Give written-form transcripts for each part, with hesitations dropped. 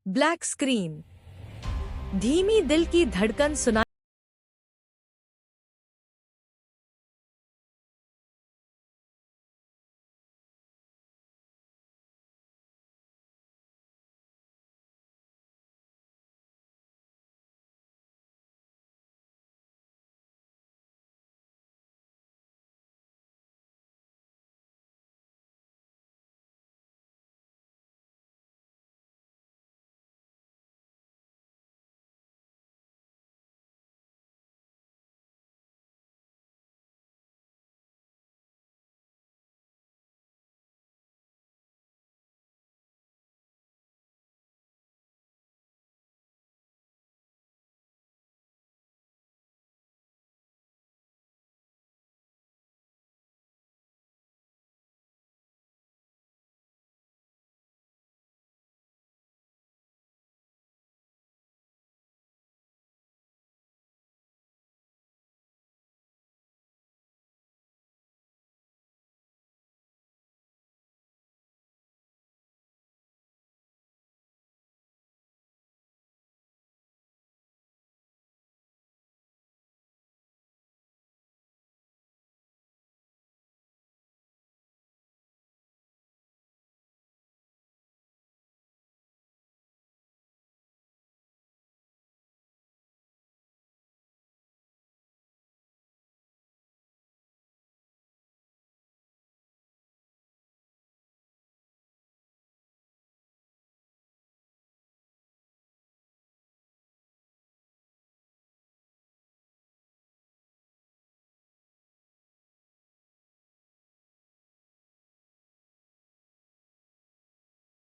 Black screen, धीमी दिल की धड़कन सुना।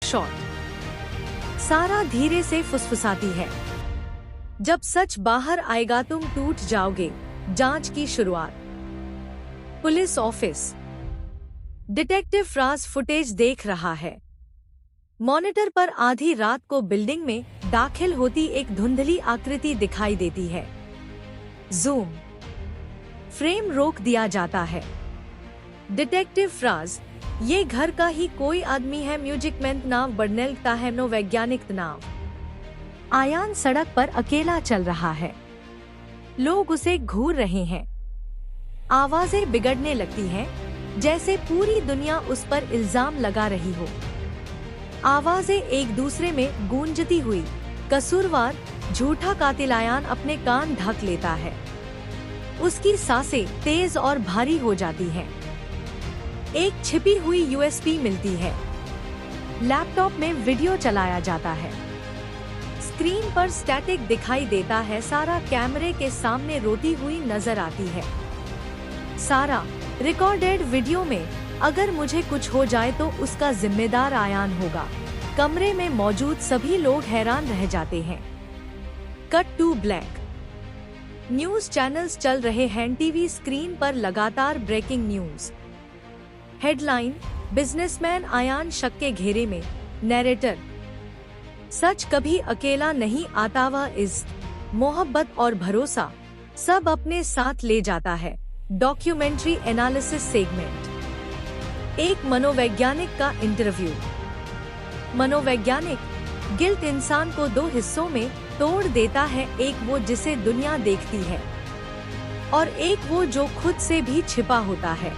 शॉट। सारा धीरे से फुसफुसाती है, जब सच बाहर आएगा तुम टूट जाओगे। जांच की शुरुआत। Police office. Detective phrase footage देख रहा है। मॉनिटर पर आधी रात को बिल्डिंग में दाखिल होती एक धुंधली आकृति दिखाई देती है। जूम। फ्रेम रोक दिया जाता है। डिटेक्टिव फ्राज, ये घर का ही कोई आदमी है। म्यूजिक मैन नाम बर्नेल का है, मनोवैज्ञानिक नाम। आयान सड़क पर अकेला चल रहा है। लोग उसे घूर रहे हैं। आवाजें बिगड़ने लगती हैं, जैसे पूरी दुनिया उस पर इल्जाम लगा रही हो। आवाजें एक दूसरे में गूंजती हुई। कसूरवार, झूठा कातिल। आयान अपने कान ढक लेता है। उसकी सांसें तेज और भारी हो जाती हैं। एक छिपी हुई यूएसबी मिलती है। लैपटॉप में वीडियो चलाया जाता है। स्क्रीन पर स्टैटिक दिखाई देता है। सारा कैमरे के सामने रोती हुई नजर आती है। सारा, रिकॉर्डेड वीडियो में, अगर मुझे कुछ हो जाए तो उसका जिम्मेदार आयान होगा। कमरे में मौजूद सभी लोग हैरान रह जाते हैं। Cut to black. News channels चल रहे हैं। टीवी स्क्रीन पर लगातार breaking news. Headline, businessman Ayaan शक के घेरे में। नैरेटर, सच कभी अकेला नहीं आता। वह इज्जत, मोहब्बत और भरोसा सब अपने साथ ले जाता है। Documentary analysis segment. एक मनोवैज्ञानिक का इंटरव्यू। मनोवैज्ञानिक, गिल्ट इंसान को दो हिस्सों में तोड़ देता है। एक वो जिसे दुनिया देखती है, और एक वो जो खुद से भी छिपा होता है।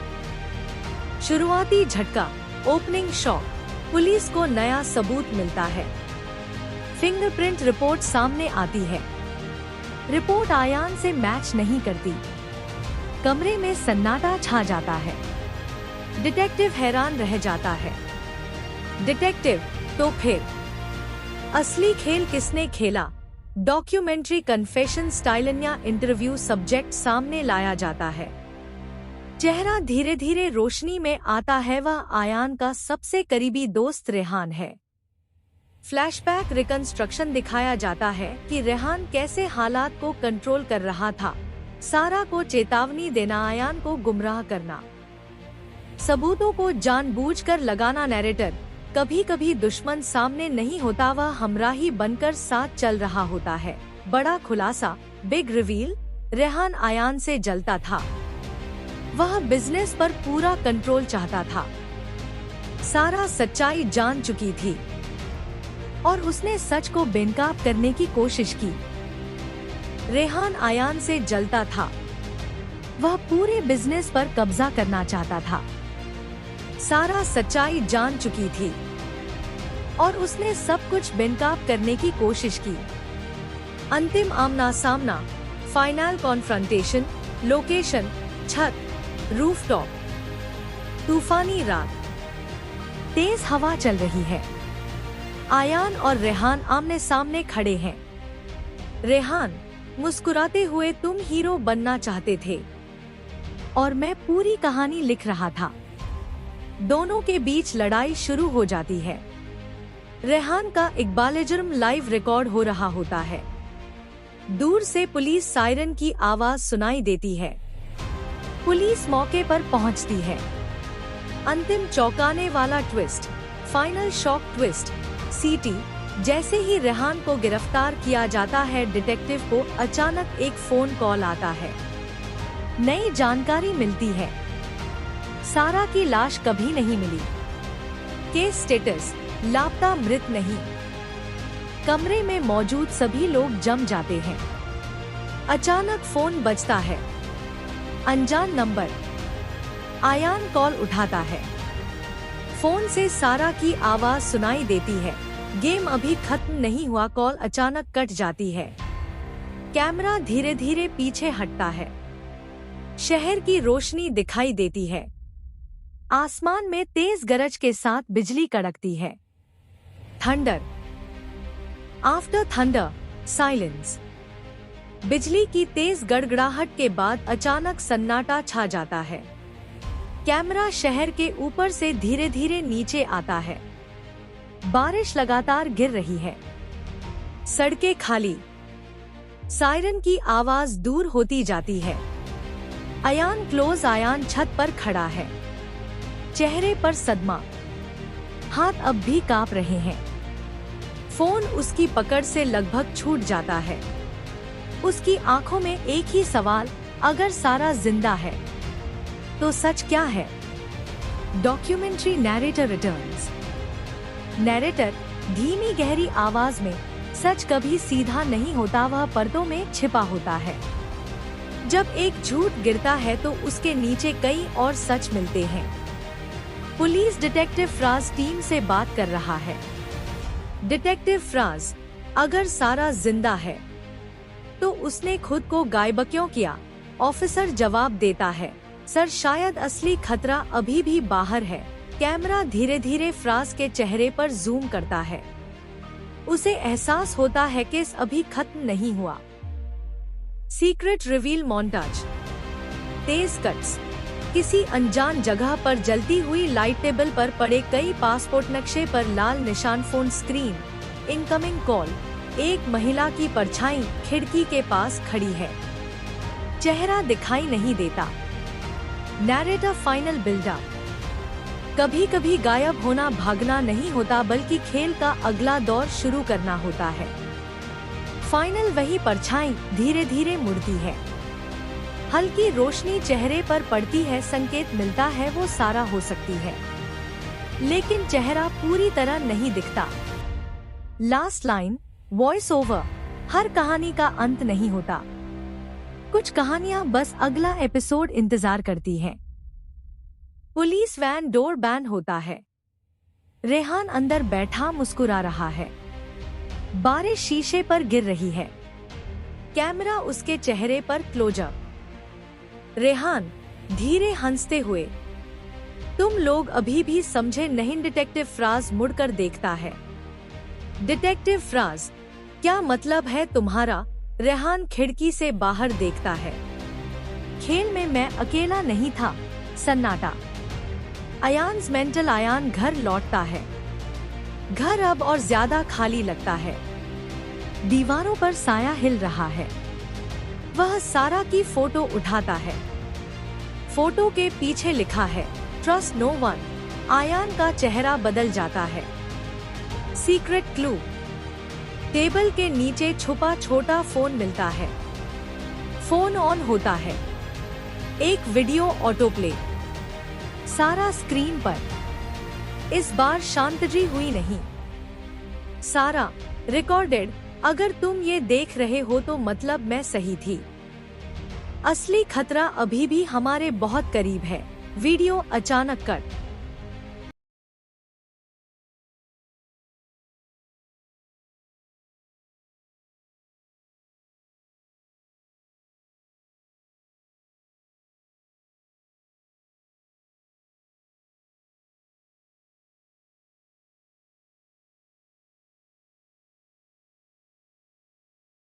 शुरुआती झटका। Opening shot. पुलिस को नया सबूत मिलता है। फिंगरप्रिंट रिपोर्ट सामने आती है। रिपोर्ट आयान से मैच नहीं करती। कमरे में सन्नाटा छा जाता है। डिटेक्टिव हैरान रह जाता है। डिटेक्टिव, तो फिर असली खेल किसने खेला? डॉक्यूमेंट्री कन्फेशन स्टाइल या इंटरव्यू सब्जेक्ट सामने लाया जाता है। चेहरा धीरे धीरे रोशनी में आता है। वह आयान का सबसे करीबी दोस्त रेहान है। फ्लैशबैक रिकंस्ट्रक्शन दिखाया जाता है कि रेहान कैसे हालात को कंट्रोल कर रहा था। सारा को चेतावनी देना, आयान को गुमराह करना, सबूतों को जानबूझकर लगाना। नैरेटर, कभी कभी दुश्मन सामने नहीं होता, वह हमराही बनकर साथ चल रहा होता है। बड़ा खुलासा, बिग रिवील। रेहान आयान से जलता था। वह बिजनेस पर पूरा कंट्रोल चाहता था। सारा सच्चाई जान चुकी थी। और उसने सच को बेनकाब करने की कोशिश की। रेहान आयान से जलता था। वह पूरे बिजनेस पर कब्जा करना चाहता था। सारा सच्चाई जान चुकी थी और उसने सब कुछ बेनकाब करने की कोशिश की। अंतिम आमना सामना, फाइनल कॉन्फ्रंटेशन, लोकेशन छत, रूफटॉप। तूफानी रात, तेज हवा चल रही है। आयान और रेहान आमने सामने खड़े हैं। रेहान मुस्कुराते हुए, तुम हीरो बनना चाहते थे और मैं पूरी कहानी लिख रहा था। दोनों के बीच लड़ाई शुरू हो जाती है। रेहान का इकबालिज्म लाइव रिकॉर्ड हो रहा होता है। दूर से पुलिस सायरन की आवाज सुनाई देती है। पुलिस मौके पर पहुंचती है। अंतिम चौंकाने वाला ट्विस्ट, फाइनल शॉक ट्विस्ट, सीटी। जैसे ही रेहान को गिरफ्तार किया जाता है, डिटेक्टिव को अचानक एक फोन कॉल आता है। नई जानकारी मिलती है। सारा की लाश कभी नहीं मिली। केस स्टेटस, लापता, मृत नहीं। कमरे में मौजूद सभी लोग जम जाते हैं। अचानक फोन बजता है। अनजान नंबर। आयान कॉल उठाता है। फोन से सारा की आवाज सुनाई देती है। गेम अभी खत्म नहीं हुआ। कॉल अचानक कट जाती है। कैमरा धीरे धीरे पीछे हटता है। शहर की रोशनी दिखाई देती है। आसमान में तेज गरज के साथ बिजली कड़कती है। थंडर। After thunder, silence. बिजली की तेज गड़गड़ाहट के बाद अचानक सन्नाटा छा जाता है। कैमरा शहर के ऊपर से धीरे धीरे नीचे आता है। बारिश लगातार गिर रही है। सड़कें खाली। सायरन की आवाज दूर होती जाती है। आयान छत पर खड़ा है। चेहरे पर सदमा। हाथ अब भी कांप रहे हैं। फोन उसकी पकड़ से लगभग छूट जाता है। उसकी आंखों में एक ही सवाल, अगर सारा जिंदा है तो सच क्या है? Documentary narrator returns. नैरेटर धीमी गहरी आवाज में, सच कभी सीधा नहीं होता, वह पर्दों में छिपा होता है। जब एक झूठ गिरता है तो उसके नीचे कई और सच मिलते हैं। पुलिस डिटेक्टिव फ्राज टीम से बात कर रहा है। डिटेक्टिव फ्राज, अगर सारा जिंदा है तो उसने खुद को गायब क्यों किया? ऑफिसर जवाब देता है, सर शायद असली खतरा अभी भी बाहर है। कैमरा धीरे धीरे फ्राज के चेहरे पर जूम करता है। उसे एहसास होता है कि केस अभी खत्म नहीं हुआ। Secret reveal montage. तेज कट्स। किसी अनजान जगह पर जलती हुई लाइट टेबल पर पड़े कई पासपोर्ट नक्शे पर लाल निशान। Phone screen. Incoming call. एक महिला की परछाई खिड़की के पास खड़ी है। चेहरा दिखाई नहीं देता। Narrator final buildup. कभी कभी गायब होना भागना नहीं होता, बल्कि खेल का अगला दौर शुरू करना होता है। फाइनल वही परछाई धीरे धीरे मुड़ती है। हल्की रोशनी चेहरे पर पड़ती है। संकेत मिलता है वो सारा हो सकती है, लेकिन चेहरा पूरी तरह नहीं दिखता। Last line, voice over. हर कहानी का अंत नहीं होता। कुछ कहानियां बस अगला एपिसोड इंतजार करती हैं। पुलिस वैन डोर बैन होता है। रेहान अंदर बैठा मुस्कुरा रहा है। बारिश शीशे पर गिर रही है। कैमरा उसके चेहरे पर क्लोजअप। रेहान धीरे हंसते हुए, तुम लोग अभी भी समझे नहीं। डिटेक्टिव फ्राज मुड़कर देखता है। डिटेक्टिव फ्राज, क्या मतलब है तुम्हारा? रेहान खिड़की से बाहर देखता है। खेल में मैं अकेला नहीं था। सन्नाटा। आयान्स मेंटल। आयान घर लौटता है। घर अब और ज्यादा खाली लगता है। दीवारों पर साया हिल रहा है। वह सारा की फोटो उठाता है। फोटो के पीछे लिखा है, ट्रस्ट नो वन। आयान का चेहरा बदल जाता है। Secret clue. टेबल के नीचे छुपा छोटा फोन मिलता है। फोन ऑन होता है। एक वीडियो ऑटो प्ले। सारा स्क्रीन पर। इस बार शांति हुई नहीं। सारा रिकॉर्डेड, अगर तुम ये देख रहे हो तो मतलब मैं सही थी। असली खतरा अभी भी हमारे बहुत करीब है। वीडियो अचानक कट।